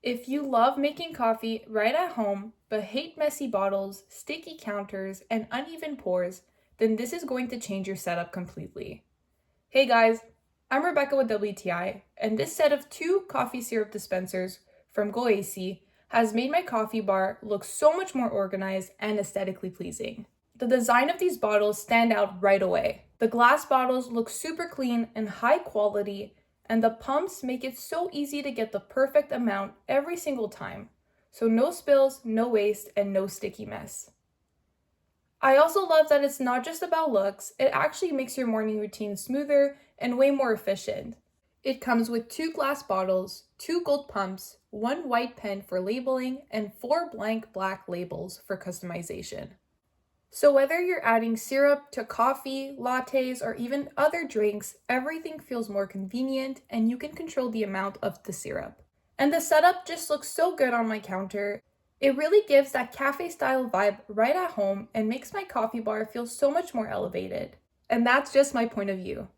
If you love making coffee right at home, but hate messy bottles, sticky counters, and uneven pours, then this is going to change your setup completely. Hey guys, I'm Rebecca with WTI, and this set of 2 coffee syrup dispensers from GOYISEE has made my coffee bar look so much more organized and aesthetically pleasing. The design of these bottles stand out right away. The glass bottles look super clean and high quality, and the pumps make it so easy to get the perfect amount every single time. So no spills, no waste, and no sticky mess. I also love that it's not just about looks, it actually makes your morning routine smoother and way more efficient. It comes with 2 glass bottles, 2 gold pumps, 1 white pen for labeling, and 4 blank black labels for customization. So whether you're adding syrup to coffee, lattes, or even other drinks, everything feels more convenient and you can control the amount of the syrup. And the setup just looks so good on my counter. It really gives that cafe style vibe right at home and makes my coffee bar feel so much more elevated. And that's just my point of view.